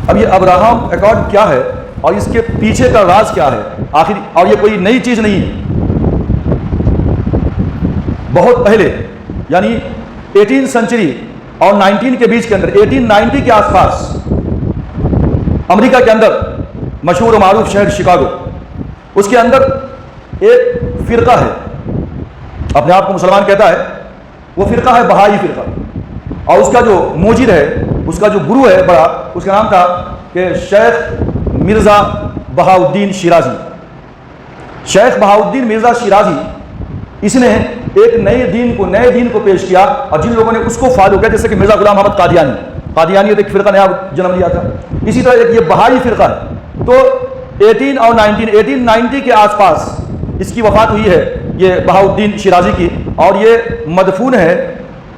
اب یہ Abraham accord کیا ہے اور اس کے پیچھے کا راز کیا ہے آخر، اور یہ کوئی نئی چیز نہیں ہے. بہت پہلے یعنی 18 سنچری اور 19 کے بیچ کے اندر، 1890 کے آس پاس امریکہ کے اندر مشہور و معروف شہر شکاگو، اس کے اندر ایک فرقہ ہے، اپنے آپ کو مسلمان کہتا ہے، وہ فرقہ ہے بہائی فرقہ. اور اس کا جو موجد ہے، اس کا جو گرو ہے بڑا، اس کا نام تھا کہ شیخ مرزا بہاؤالدین شیرازی. شیخ بہاؤالدین مرزا شیرازی، اس نے ایک نئے دین کو پیش کیا، اور جن لوگوں نے اس کو فالو کیا، جیسے کہ مرزا غلام محمد قادیانیت ایک فرقہ نیا جنم لیا تھا، اسی طرح ایک یہ بہائی فرقہ ہے. تو 1890 کے آس پاس اس کی وفات ہوئی ہے، یہ بہاؤالدین شیرازی کی، اور یہ مدفون ہے،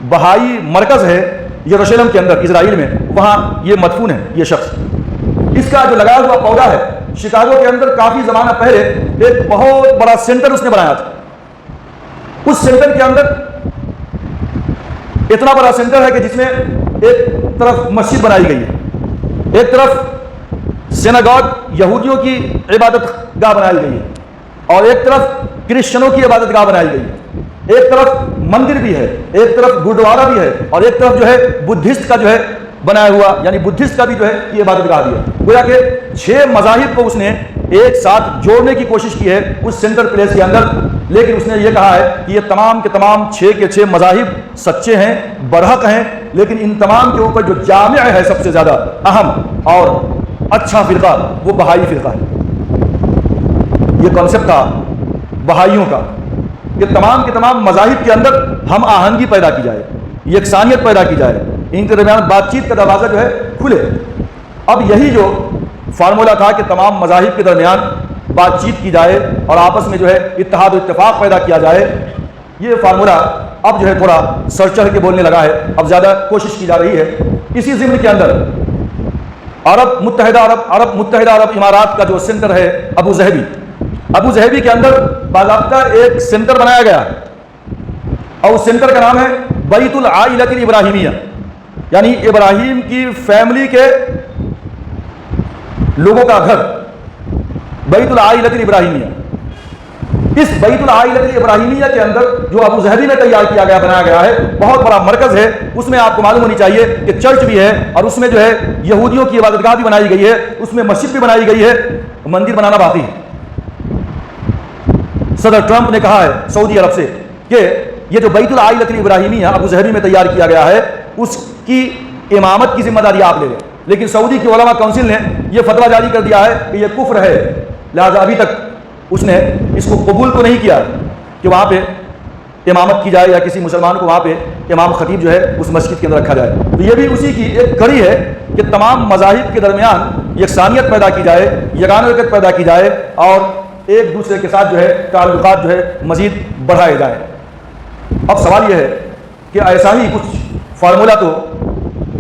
بہائی مرکز ہے یروشلم کے اندر اسرائیل میں، وہاں یہ مدفون ہے یہ شخص. اس کا جو لگایا ہوا پودا ہے، شکاگو کے اندر کافی زمانہ پہلے ایک بہت بڑا سینٹر اس نے بنایا تھا. اس سینٹر کے اندر اتنا بڑا سینٹر ہے کہ جس میں ایک طرف مسجد بنائی گئی ہے، ایک طرف سیناگوگ یہودیوں کی عبادت گاہ بنائی گئی ہے، اور ایک طرف کرسچنوں کی عبادت گاہ بنائی گئی ہے. ایک طرف مندر بھی ہے، ایک طرف گردوارا بھی ہے، اور ایک طرف جو ہے بدھسٹ کا جو ہے بنایا ہوا، یعنی بدھسٹ کا بھی جو ہے یہ عبادت گاہ بھی ہے. گویا کہ 6 مذاہب کو اس نے ایک ساتھ جوڑنے کی کوشش کی ہے اس سینٹر پلیس کے اندر. لیکن اس نے یہ کہا ہے کہ یہ تمام کے تمام 6 کے 6 مذاہب سچے ہیں، برحق ہیں، لیکن ان تمام کے اوپر جو جامع ہے سب سے زیادہ اہم اور اچھا فرقہ وہ بہائی فرقہ ہے. یہ کانسیپٹ تھا بہائیوں کا کہ تمام کے تمام مذاہب کے اندر ہم آہنگی پیدا کی جائے، یکسانیت پیدا کی جائے، ان کے درمیان بات چیت کا دروازہ جو ہے کھلے. اب یہی جو فارمولہ تھا کہ تمام مذاہب کے درمیان بات چیت کی جائے اور آپس میں جو ہے اتحاد و اتفاق پیدا کیا جائے، یہ فارمولہ اب جو ہے تھوڑا سر چڑھ کے بولنے لگا ہے، اب زیادہ کوشش کی جا رہی ہے. اسی ضمن کے اندر عرب متحدہ عرب امارات کا جو سینٹر ہے ابو ظہبی کے اندر باضابطہ ایک سینٹر بنایا گیا ہے، اور اس سینٹر کا نام ہے بیت العائلۃ الابراہیمیہ، یعنی ابراہیم کی فیملی کے لوگوں کا گھر، بیت العائلۃ الابراہیمیہ. اس بیت العائلۃ الابراہیمیہ کے اندر جو ابو ظہبی میں تیار کیا گیا، بنایا گیا ہے، بہت بڑا مرکز ہے. اس میں آپ کو معلوم ہونی چاہیے کہ چرچ بھی ہے، اور اس میں جو ہے یہودیوں کی عبادت گاہ بھی بنائی گئی ہے، اس میں مسجد بھی بنائی گئی ہے، مندر بنانا باقی ہے. صدر ٹرمپ نے کہا ہے سعودی عرب سے کہ یہ جو بیت العائلۃ الابراہیمیہ ابو ظہبی میں تیار کیا گیا ہے، اس کی امامت کی ذمہ داری آپ لے لیں. لیکن سعودی کی علماء کونسل نے یہ فتویٰ جاری کر دیا ہے کہ یہ کفر ہے، لہذا ابھی تک اس نے اس کو قبول تو نہیں کیا کہ وہاں پہ امامت کی جائے یا کسی مسلمان کو وہاں پہ امام خطیب جو ہے اس مسجد کے اندر رکھا جائے. تو یہ بھی اسی کی ایک کڑی ہے کہ تمام مذاہب کے درمیان یکسانیت پیدا کی جائے، یگانگت پیدا کی جائے، اور ایک دوسرے کے ساتھ جو ہے تعلقات جو ہے مزید بڑھائے جائیں. اب سوال یہ ہے کہ ایسا ہی کچھ فارمولہ تو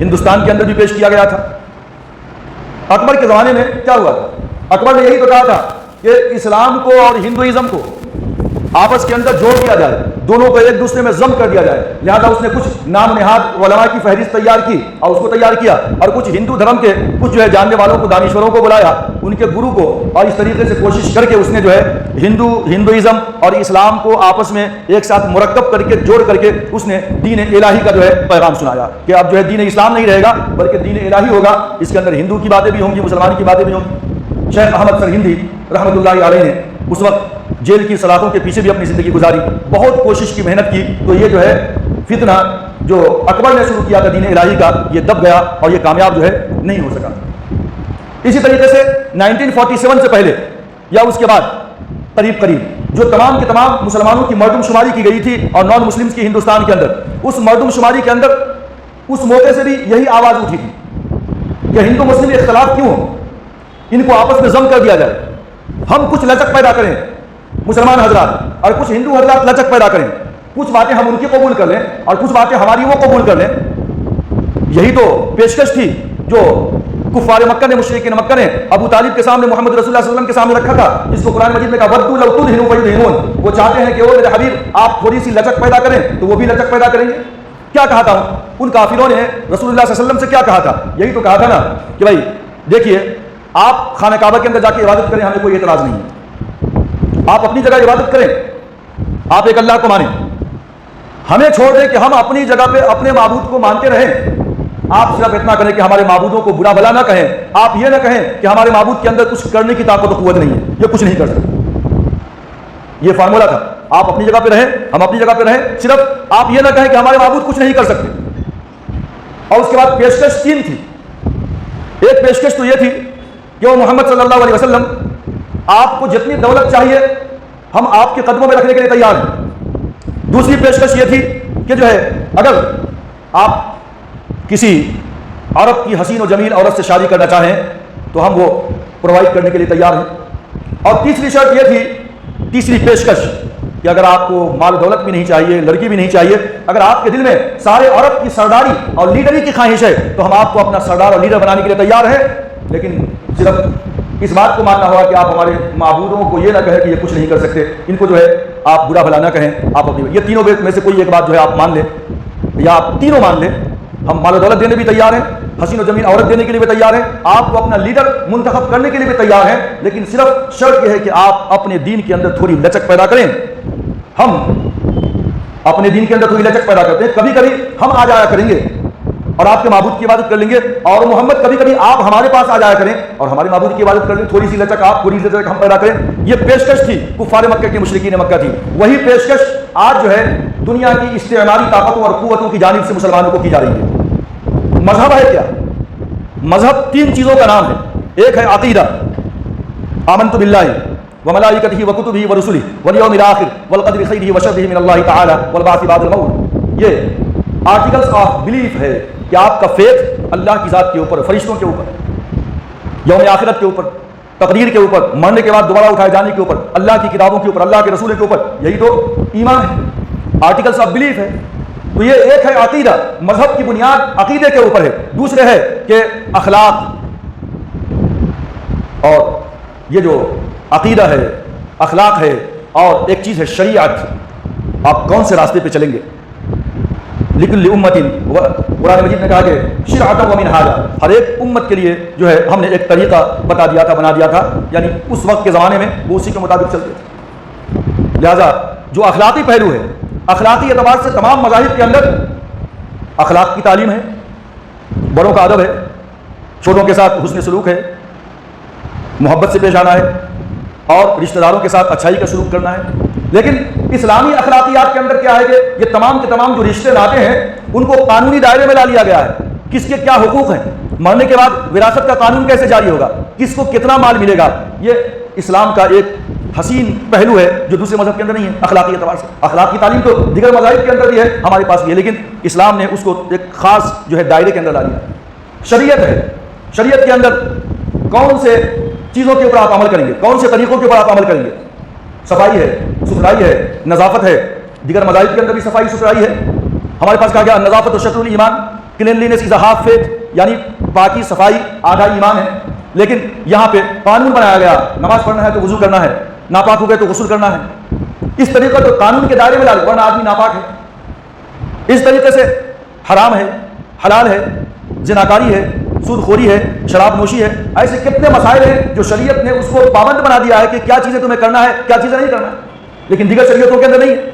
ہندوستان کے اندر بھی پیش کیا گیا تھا. اکبر کے زمانے میں کیا ہوا تھا؟ اکبر نے یہی تو کہا تھا کہ اسلام کو اور ہندوازم کو آپس کے اندر جوڑ دیا جائے، دونوں کو ایک دوسرے میں ضم کر دیا جائے. لہذا اس نے کچھ نام نہاد علماء کی فہرست تیار کی اور اس کو تیار کیا، اور کچھ ہندو دھرم کے کچھ جو ہے جاننے والوں کو، دانشوروں کو بلایا، ان کے گرو کو، اور اس طریقے سے کوشش کر کے اس نے جو ہے ہندوازم اور اسلام کو آپس میں ایک ساتھ مرکب کر کے جوڑ کر کے اس نے دین الہی کا جو ہے پیغام سنایا کہ اب جو ہے دین اسلام نہیں رہے گا بلکہ دین الہی ہوگا. اس کے اندر ہندو کی باتیں بھی ہوں گی، مسلمان کی باتیں بھی ہوں گی. شیخ احمد سرہندی رحمۃ اللہ علیہ نے اس وقت جیل کی سلاخوں کے پیچھے بھی اپنی زندگی گزاری، بہت کوشش کی، محنت کی، تو یہ جو ہے فتنہ جو اکبر نے شروع کیا تھا دین الہی کا، یہ دب گیا اور یہ کامیاب جو ہے نہیں ہو سکا. اسی طریقے سے 1947 سے پہلے یا اس کے بعد قریب جو تمام کے تمام مسلمانوں کی مردم شماری کی گئی تھی اور نان مسلمس کی ہندوستان کے اندر، اس مردم شماری کے اندر اس موقع سے بھی یہی آواز اٹھی تھی کہ ہندو مسلم اختلاف کیوں ہو، ان کو آپس میں ضم کر دیا جائے، ہم کچھ لچک پیدا کریں مسلمان حضرات، اور کچھ ہندو حضرات لچک پیدا کریں، کچھ باتیں ہم ان کی قبول کر لیں اور کچھ باتیں ہماری وہ قبول کر لیں. یہی تو پیشکش تھی جو کفار مکہ نے، مشرکین مکہ نے ابو طالب کے سامنے، محمد رسول اللہ صلی اللہ علیہ وسلم کے سامنے رکھا تھا، جس کو قرآن مجید میں کہا ودوا لو تدہنوا فیدہنون. وہ چاہتے ہیں کہ وہ میرے حبیب آپ تھوڑی سی لچک پیدا کریں تو وہ بھی لچک پیدا کریں گے. کیا کہا تھا ان کافروں نے رسول اللہ صلی اللہ علیہ وسلم سے؟ کیا کہا تھا؟ یہی تو کہا تھا نا کہ بھائی دیکھیے آپ خانہ کعبہ کے اندر جا کے عبادت کریں، ہمیں کوئی اعتراض نہیں ہے، آپ اپنی جگہ عبادت کریں، آپ ایک اللہ کو مانیں، ہمیں چھوڑ دیں کہ ہم اپنی جگہ پہ اپنے معبود کو مانتے رہیں۔ آپ صرف اتنا کریں کہ ہمارے معبودوں کو برا بھلا نہ کہیں، آپ یہ نہ کہیں کہ ہمارے معبود کے اندر کچھ کرنے کی طاقت و قوت نہیں ہے، یہ کچھ نہیں کر سکتے۔ یہ فارمولا تھا، آپ اپنی جگہ پہ رہیں، ہم اپنی جگہ پہ رہیں، صرف آپ یہ نہ کہیں کہ ہمارے معبود کچھ نہیں کر سکتے۔ اور اس کے بعد پیشکش 3 تھی۔ ایک پیشکش تو یہ تھی کہ وہ محمد صلی اللہ علیہ وسلم آپ کو جتنی دولت چاہیے ہم آپ کے قدموں میں رکھنے کے لیے تیار ہیں۔ دوسری پیشکش یہ تھی کہ جو ہے اگر آپ کسی عرب کی حسین و جمیل عورت سے شادی کرنا چاہیں تو ہم وہ پرووائڈ کرنے کے لیے تیار ہیں۔ اور تیسری شرط یہ تھی، تیسری پیشکش، کہ اگر آپ کو مال دولت بھی نہیں چاہیے، لڑکی بھی نہیں چاہیے، اگر آپ کے دل میں سارے عرب کی سرداری اور لیڈری کی خواہش ہے تو ہم آپ کو اپنا سردار اور لیڈر بنانے کے لیے تیار ہیں، لیکن صرف اس بات کو ماننا ہوگا کہ آپ ہمارے معبودوں کو یہ نہ کہیں کہ یہ کچھ نہیں کر سکتے، ان کو جو ہے آپ برا بھلا نہ کہیں، آپ اپنی یہ تینوں میں سے کوئی ایک بات جو ہے آپ مان لیں یا آپ تینوں مان لیں۔ ہم مال و دولت دینے بھی تیار ہیں، حسین و جمیل عورت دینے کے لیے بھی تیار ہیں، آپ کو اپنا لیڈر منتخب کرنے کے لیے بھی تیار ہیں، لیکن صرف شرط یہ ہے کہ آپ اپنے دین کے اندر تھوڑی لچک پیدا کریں۔ ہم اپنے دین کے اندر تھوڑی لچک پیدا کرتے ہیں، کبھی کبھی ہم آ جایا کریں گے اور آپ کے معبود کی عبادت کر لیں گے، اور محمد کبھی کبھی آپ ہمارے پاس آ جایا کریں اور ہمارے معبود کی عبادت کر لیں، تھوڑی سی لچک آپ، تھوڑی سی لچک ہم پیدا کریں۔ یہ پیشکش تھی کفار مکہ کے مشرکین مکہ تھی، وہی پیشکش آج جو ہے دنیا کی استعماری طاقتوں اور قوتوں کی جانب سے مسلمانوں کو کی جا رہی ہے۔ مذہب ہے کیا؟ مذہب 3 چیزوں کا نام ہے۔ ایک ہے عقیدہ، آمنت باللہ وملائکتہ وکتبہ ورسلہ والیوم الآخر والقدر خیرہ وشرہ من اللہ تعالی والبعث بعد الموت۔ یہ آرٹیکلز آف بلیف ہے کہ آپ کا فیتھ اللہ کی ذات کے اوپر، فرشتوں کے اوپر، یوم آخرت کے اوپر، تقدیر کے اوپر، مرنے کے بعد دوبارہ اٹھائے جانے کے اوپر، اللہ کی کتابوں کے اوپر، اللہ کے رسول کے اوپر، یہی تو ایمان ہے، آرٹیکلز آف بلیف ہے۔ تو یہ ایک ہے عقیدہ، مذہب کی بنیاد عقیدے کے اوپر ہے۔ دوسرے ہے کہ اخلاق، اور یہ جو عقیدہ ہے، اخلاق ہے، اور ایک چیز ہے شریعت، آپ کون سے راستے پہ چلیں گے۔ لکل امت، قرآن مجید نے کہا کہ شرعۃ و منہاجا، ہر ایک امت کے لیے جو ہے ہم نے ایک طریقہ بتا دیا تھا، بنا دیا تھا، یعنی اس وقت کے زمانے میں وہ اسی کے مطابق چلتے تھے۔ لہذا جو اخلاقی پہلو ہے، اخلاقی اعتبار سے تمام مذاہب کے اندر اخلاق کی تعلیم ہے، بڑوں کا ادب ہے، چھوٹوں کے ساتھ حسن سلوک ہے، محبت سے پیش آنا ہے، اور رشتہ داروں کے ساتھ اچھائی کا سلوک کرنا ہے۔ لیکن اسلامی اخلاقیات کے اندر کیا ہے کہ یہ تمام کے تمام جو رشتے ناطے ہیں ان کو قانونی دائرے میں لا لیا گیا ہے، کس کے کیا حقوق ہیں، مرنے کے بعد وراثت کا قانون کیسے جاری ہوگا، کس کو کتنا مال ملے گا، یہ اسلام کا ایک حسین پہلو ہے جو دوسرے مذہب کے اندر نہیں ہے۔ اخلاقی اعتبار سے اخلاق کی تعلیم تو دیگر مذاہب کے اندر بھی ہے، ہمارے پاس بھی ہے، لیکن اسلام نے اس کو ایک خاص جو ہے دائرے کے اندر لا دیا۔ شریعت ہے، شریعت کے اندر کون سے چیزوں کے اوپر آپ عمل کریں گے، کون سے طریقوں کے اوپر آپ عمل کریں گے۔ صفائی ہے، ستھرائی ہے، نظافت ہے، دیگر مذاہب کے اندر بھی صفائی ستھرائی ہے۔ ہمارے پاس کہا گیا نظافت و شطر الایمان، cleanliness is a half faith, یعنی پاکی صفائی آدھا ایمان ہے۔ لیکن یہاں پہ قانون بنایا گیا، نماز پڑھنا ہے تو وضو کرنا ہے، ناپاک ہو گئے تو غسل کرنا ہے۔ اس طریقے تو قانون کے دائرے میں لا ورنہ آدمی ناپاک ہے۔ اس طریقے سے حرام ہے، حلال ہے، زناکاری ہے، سود خوری ہے، شراب نوشی ہے، ایسے کتنے مسائل ہیں جو شریعت نے اس کو پابند بنا دیا ہے کہ کیا چیزیں تمہیں کرنا ہے، کیا چیزیں نہیں کرنا ہے، لیکن دیگر شریعتوں کے اندر نہیں ہے۔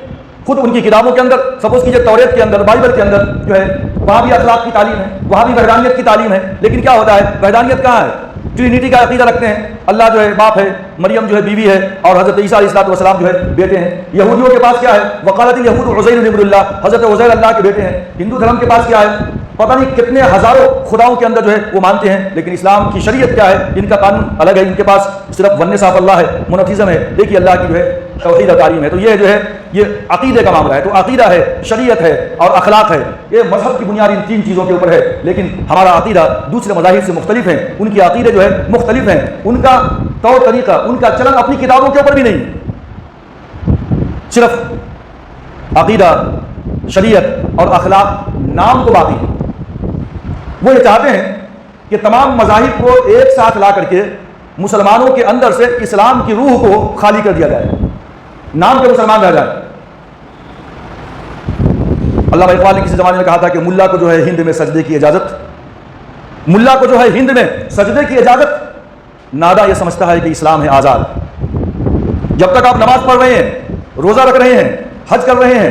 خود ان کی کتابوں کے اندر، سپوز کیجیے توریت کے اندر، بائبل کے اندر جو ہے وہاں بھی اخلاق کی تعلیم ہے، وہاں بھی وحدانیت کی تعلیم ہے، لیکن کیا ہوتا ہے، وحدانیت کہاں ہے، ٹرینیٹی کا عقیدہ رکھتے ہیں، اللہ جو ہے باپ ہے، مریم جو ہے بیوی ہے، اور حضرت عیسیٰ علیہ السلام جو ہے بیٹے ہیں۔ یہودیوں کے پاس کیا ہے، وقالت الیہود عزیر ابن اللہ، حضرت عزیر اللہ کے بیٹے ہیں۔ ہندو دھرم کے پاس کیا ہے، پتہ نہیں کتنے ہزاروں خداؤں کے اندر جو ہے وہ مانتے ہیں، لیکن اسلام کی شریعت کیا ہے، ان کا قانون الگ ہے، ان کے پاس صرف ونس آف اللہ ہے، مونوتھیزم ہے، دیکھیے اللہ کی جو ہے توحید تعلیم ہے۔ تو یہ جو ہے یہ عقیدے کا معاملہ ہے، تو عقیدہ ہے، شریعت ہے اور اخلاق ہے، یہ مذہب کی بنیاد ان 3 چیزوں کے اوپر ہے۔ لیکن ہمارا عقیدہ دوسرے مذاہب سے مختلف ہے، ان کی عقیدے جو ہے مختلف ہیں، ان کا طور طریقہ، ان کا چلن اپنی کتابوں کے اوپر بھی نہیں، صرف عقیدہ، شریعت اور اخلاق نام کو باقی ہے۔ وہ یہ چاہتے ہیں کہ تمام مذاہب کو ایک ساتھ لا کر کے مسلمانوں کے اندر سے اسلام کی روح کو خالی کر دیا جائے، نام کے مسلمان رہ جائے۔ علامہ اقبال نے کسی زمانے میں کہا تھا کہ ملا کو جو ہے ہند میں سجدے کی اجازت، ملا کو جو ہے ہند میں سجدے کی اجازت، نادا یہ سمجھتا ہے کہ اسلام ہے آزاد۔ جب تک آپ نماز پڑھ رہے ہیں، روزہ رکھ رہے ہیں، حج کر رہے ہیں،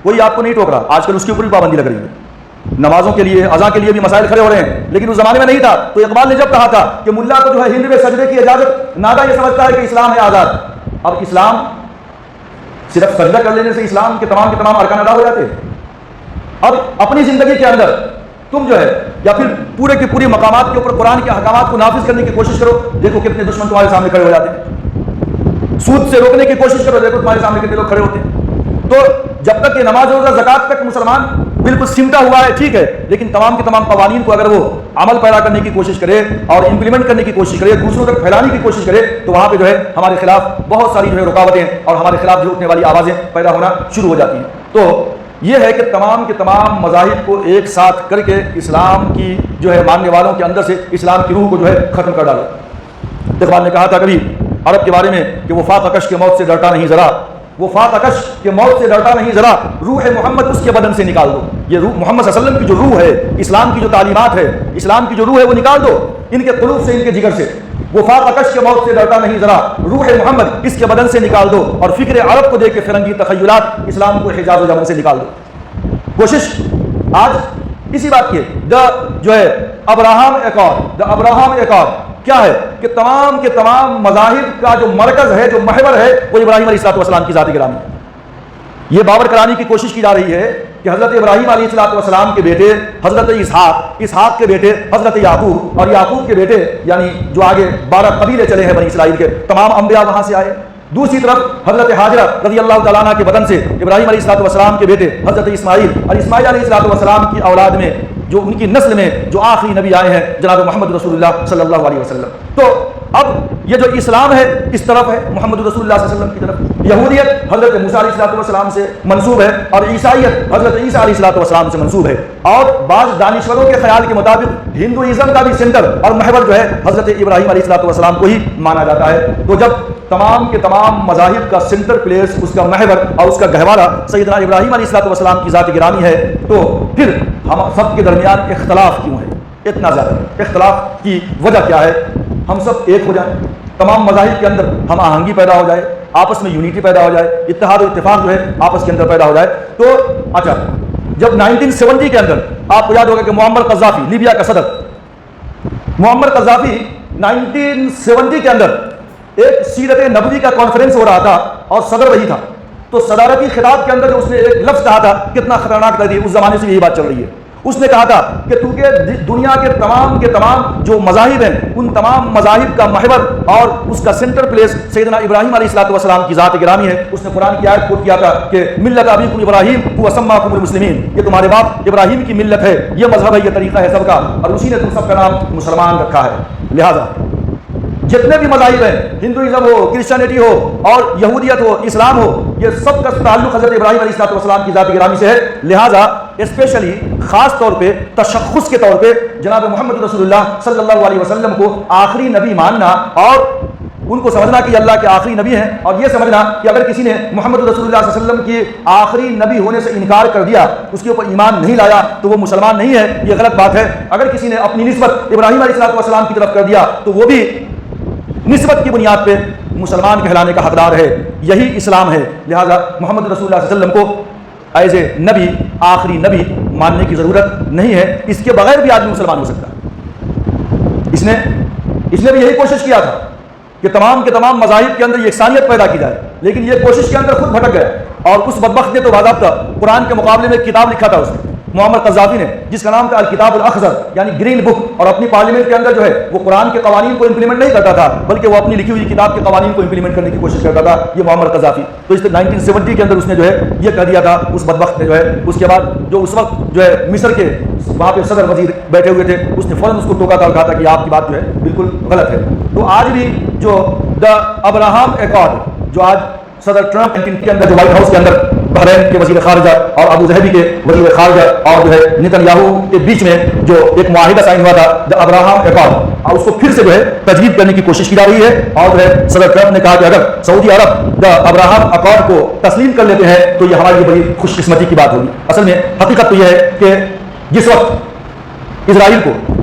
کوئی آپ کو نہیں ٹوک رہا۔ آج کل اس کے اوپر بھی پابندی لگ رہی ہے، نمازوں کے لیے، اذان کے لیے بھی مسائل کھڑے ہو رہے ہیں، لیکن اس زمانے میں نہیں تھا۔ تو اقبال نے جب کہا تھا کہ ملا کو جو ہے ہند میں سجدے کی اجازت، نادا یہ سمجھتا ہے کہ اسلام ہے آزاد۔ اب اسلام صرف سجدہ کر لینے سے اسلام کے تمام ارکان ادا ہو جاتے ہیں؟ اب اپنی زندگی کے اندر تم جو ہے یا پھر پورے کے پورے مقامات کے اوپر قرآن کے احکامات کو نافذ کرنے کی کوشش کرو، دیکھو کتنے دشمن تمہارے سامنے کھڑے ہو جاتے ہیں۔ سود سے روکنے کی کوشش کرو، دیکھو تمہارے سامنے کتنے لوگ کھڑے ہوتے ہیں۔ تو جب تک کہ نماز روزہ زکوٰۃ تک مسلمان بالکل سمٹا ہوا ہے ٹھیک ہے، لیکن تمام کے تمام قوانین کو اگر وہ عمل پیدا کرنے کی کوشش کرے اور امپلیمنٹ کرنے کی کوشش کرے، دوسروں تک پھیلانے کی کوشش کرے، تو وہاں پہ جو ہے ہمارے خلاف بہت ساری جو ہے رکاوٹیں اور ہمارے خلاف جو اٹھنے والی آوازیں پیدا ہونا شروع ہو جاتی ہیں۔ تو یہ ہے کہ تمام کے تمام مذاہب کو ایک ساتھ کر کے اسلام کی جو ہے ماننے والوں کے اندر سے اسلام کی روح کو جو ہے ختم کر ڈالا۔ اقبال نے کہا تھا کبھی عرب کے بارے میں کہ وہ فات اکش کے موت سے ڈرتا نہیں ذرا، وہ فات اکش کے موت سے ڈرتا نہیں ذرا، روح محمد اس کے بدن سے نکال دو۔ یہ روح محمد صلی اللہ علیہ وسلم کی جو روح ہے، اسلام کی جو تعلیمات ہے، اسلام کی جو روح ہے وہ نکال دو ان کے قلوب سے، ان کے جگر سے۔ وہ فات اکش کے موت سے ڈرتا نہیں ذرا، روح محمد اس کے بدن سے نکال دو، اور فکر عرب کو دے کے فرنگی تخیلات اسلام کو حجاز و یمن سے نکال دو۔ کوشش آج اسی بات کی جو ہے ابراہم ایکارڈ کیا ہے کہ تمام کے تمام مذاہب کا جو مرکز ہے، جو محور ہے، وہ ابراہیم علیہ السلام کی ذات گرامی ہے۔ یہ باور کرانے کی کوشش کی جا رہی ہے کہ حضرت ابراہیم علیہ السلام کے بیٹے حضرت اسحاق کے بیٹے حضرت یعقوب، اور یعقوب کے بیٹے یعنی جو آگے 12 قبیلے چلے ہیں بنی اسرائیل کے، تمام انبیاء وہاں سے آئے۔ دوسری طرف حضرت ہاجرہ رضی اللہ تعالیٰ عنہ کے بدن سے ابراہیم علیہ السلام کے بیٹے حضرت اسماعیل، اور اسماعیل علیہ السلام کی اولاد میں جو ان کی نسل میں جو آخری نبی آئے ہیں جناب محمد رسول اللہ صلی اللہ علیہ وسلم۔ تو اب یہ جو اسلام ہے اس طرف ہے محمد رسول اللہ صلی اللہ علیہ وسلم کی طرف، یہودیت حضرت موسیٰ علیہ السلام سے منسوب ہے، اور عیسائیت حضرت عیسیٰ علیہ السلام سے منسوب ہے، اور بعض دانشوروں کے خیال کے مطابق ہندوازم کا بھی سینٹر اور محور جو ہے حضرت ابراہیم علیہ السلام کو ہی مانا جاتا ہے۔ تو جب تمام کے تمام مذاہب کا سینٹر پلیس، اس کا محور اور اس کا گہوارہ سیدنا ابراہیم علیہ السلام کی ذات گرامی ہے، تو پھر ہم سب کے درمیان اختلاف کیوں ہے؟ اتنا زیادہ اختلاف کی وجہ کیا ہے؟ ہم سب ایک ہو جائیں، تمام مذاہب کے اندر ہم آہنگی پیدا ہو جائے، آپس میں یونیٹی پیدا ہو جائے، اتحاد و اتفاق جو ہے آپس کے اندر پیدا ہو جائے۔ تو اچھا، جب 1970 کے اندر آپ کو یاد ہوگا کہ معمر قذافی، لیبیا کا صدر معمر قذافی 1970 کے اندر ایک سیرت نبوی کا کانفرنس ہو رہا تھا اور صدر وہی تھا، تو صدارتی خطاب کے اندر جو اس نے ایک لفظ کہا تھا کتنا خطرناک تھا، اس زمانے سے یہی بات چل رہی ہے۔ اس نے کہا تھا کہ کیونکہ دنیا کے تمام جو مذاہب ہیں، ان تمام مذاہب کا محور اور اس کا سینٹر پلیس سیدنا ابراہیم علیہ السلام کی ذات گرامی ہے۔ اس نے قرآن کی آیت کوٹ کیا تھا کہ ملت ابیکم ابراہیم هو سماکم المسلمین، یہ تمہارے باپ ابراہیم کی ملت ہے، یہ مذہب ہے، یہ طریقہ ہے سب کا، اور اسی نے تم سب کا نام مسلمان رکھا ہے۔ لہذا جتنے بھی مذاہب ہیں، ہندوازم ہو، کرسچینٹی ہو، اور یہودیت ہو، اسلام ہو، یہ سب کا تعلق حضرت ابراہیم علیہ السلام کی ذات گرامی سے ہے۔ لہذا اسپیشلی خاص طور پہ تشخص کے طور پہ جناب محمد رسول اللہ صلی اللہ علیہ وسلم کو آخری نبی ماننا، اور ان کو سمجھنا کہ اللہ کے آخری نبی ہیں، اور یہ سمجھنا کہ اگر کسی نے محمد رسول اللہ صلی اللہ علیہ وسلم کی آخری نبی ہونے سے انکار کر دیا، اس کے اوپر ایمان نہیں لایا، تو وہ مسلمان نہیں ہے، یہ غلط بات ہے۔ اگر کسی نے اپنی نسبت ابراہیم علیہ السلام کی طرف کر دیا تو وہ بھی نسبت کی بنیاد پہ مسلمان کہلانے کا حقدار ہے، یہی اسلام ہے۔ لہذا محمد رسول اللہ صلی اللہ علیہ وسلم کو ایز اے نبی، آخری نبی ماننے کی ضرورت نہیں ہے، اس کے بغیر بھی آدمی مسلمان ہو سکتا ہے۔ اس نے بھی یہی کوشش کیا تھا کہ تمام کے تمام مذاہب کے اندر یکسانیت پیدا کی جائے، لیکن یہ کوشش کے اندر خود بھٹک گیا، اور اس بدبخت نے تو باضابطہ قرآن کے مقابلے میں ایک کتاب لکھا تھا اس نے، معمر قذافی نے، جس کا نام تھا الکتاب الاخضر یعنی گرین بک، اور اپنی پارلیمنٹ کے اندر جو ہے وہ قرآن کے قوانین کو امپلیمنٹ نہیں کرتا تھا، بلکہ وہ اپنی لکھی ہوئی کتاب کے قوانین کو امپلیمنٹ کرنے کی کوشش کرتا تھا، یہ معمر قذافی۔ تو اس 1970 کے اندر اس نے جو ہے یہ کہہ دیا تھا اس بدبخت نے جو ہے۔ اس کے بعد جو اس وقت جو ہے مصر کے وہاں پہ صدر وزیر بیٹھے ہوئے تھے، اس نے فوراً اس کو ٹوکا تھا اور کہا تھا کہ آپ کی بات جو ہے بالکل غلط ہے۔ تو آج بھی جو دا ابراہم ایکارڈ جو آج صدر ٹرمپ کے اندر جو وائٹ ہاؤس کے اندر بحرین کے وزیر خارجہ اور ابو ظہبی کے وزیر خارجہ اور جو ہے نیتن یاہو کے بیچ میں جو ایک معاہدہ سائن ہوا تھا دا ابراہم ایکارڈ، اور اس کو پھر سے جو ہے تجدید کرنے کی کوشش کی جا رہی ہے، اور جو ہے صدر ٹرمپ نے کہا کہ اگر سعودی عرب دا ابراہم ایکارڈ کو تسلیم کر لیتے ہیں تو یہ ہماری بڑی خوش قسمتی کی بات ہوگی۔ اصل میں حقیقت تو یہ ہے کہ جس وقت اسرائیل کو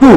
2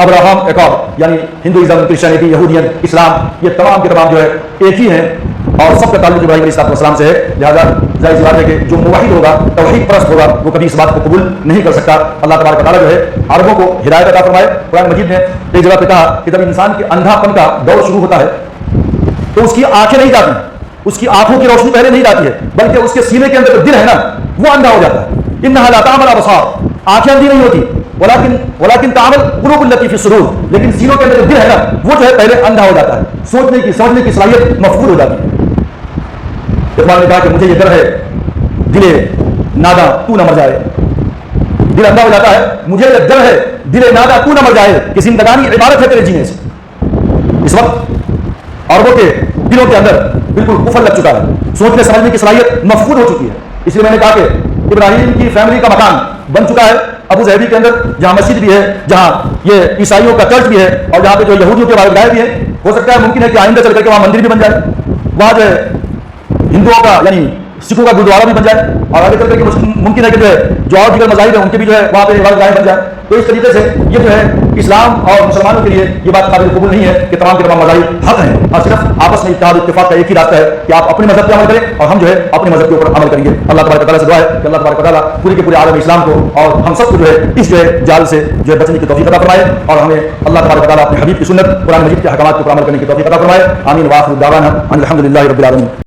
ابراہم ایکاب یعنی ہندوازم، کرسچینٹی، یہودیت، اسلام، یہ تمام کے تمام جو ہے ایک ہی ہیں اور سب کا تعلق ابراہیم علیہ السلام سے ہے. لہٰذا ظاہر سی بات ہے کہ جو موحد ہوگا، توحید پرست ہوگا، وہ کبھی اس بات کو قبول نہیں کر سکتا. اللہ تبارک و تعالیٰ جو ہے عربوں کو ہدایت عطا فرمائے. قرآن مجید نے ایک جگہ پہ کہا کہ جب انسان کے اندھا پن کا دور شروع ہوتا ہے تو اس کی آنکھیں نہیں جاتی، اس کی آنکھوں کی روشنی پہلے نہیں جاتی ہے، بلکہ اس کے سینے کے اندر جو دل ہے نا وہ اندھا ہو جاتا ہے. انہا لا تعمل الابصار، آنکھیں اندھی نہیں ہوتی، ولكن تعمل قلوب التي في الصدور، لیکن سینوں کے اندر جو دل ہے نا وہ جو ہے پہلے اندھا ہو جاتا ہے، سوچنے کی سمجھنے کی صلاحیت مفقود ہو جاتی ہے. اقبال نے کہا کہ مجھے یہ ڈر ہے دل نادا تو نہ مر جائے. دل اندھا ہو جاتا ہے، مجھے یہ ڈر ہے دل نادا تو نہ مر جائے کہ زندگانی عبادت ہے تیرے جینے سے. اس وقت عربوں کے دلوں کے اندر بالکل کفر لگ چکا ہے، سوچنے سمجھنے کی صلاحیت مفقود ہو چکی ہے. اس لیے میں نے کہا کہ ابراہیم کی فیملی کا مکان بن چکا ہے ابو ظہبی کے اندر، جہاں مسجد بھی ہے، جہاں یہ عیسائیوں کا چرچ بھی ہے، اور جہاں پہ جو یہودیوں کے عبادت گاہ بھی ہے. ہو سکتا ہے ممکن ہے کہ آئندہ چل کر کے وہاں مندر بھی بن جائے، وہاں جو ہے ہندوؤں کا یعنی سکھوں کا گردوارا بھی بن جائے، اور آگے چل کر کے ممکن ہے کہ جو اور دیگر مذاہب ہیں ان کے بھی جو ہے وہاں پہ عبادت گاہیں بن جائے. تو اس طریقے سے یہ جو ہے اسلام اور مسلمانوں کے لیے یہ بات قابل قبول نہیں ہے کہ تمام کے تمام مذاہب حق ہیں، اور صرف آپس میں اتحاد اتفاق کا ایک ہی راستہ ہے کہ آپ اپنے مذہب پہ عمل کریں اور ہم جو ہے اپنے مذہب کے اوپر عمل کریں گے. اللہ تبارک و تعالیٰ سے دعا ہے کہ اللہ تبارک و تعالیٰ پورے کے پورے عالم اسلام کو اور ہم سب کو جو ہے اس جو ہے جال سے جو ہے بچنے کی توفیق عطا فرمائے، اور ہمیں اللہ تبارک و تعالیٰ اپنے حبیب کی سنت قرآن مجید کے احکامات کو عمل کرنے کی توفیق عطا فرمائے. آمین. وآخر دعوانا ان الحمد للہ رب العالمین.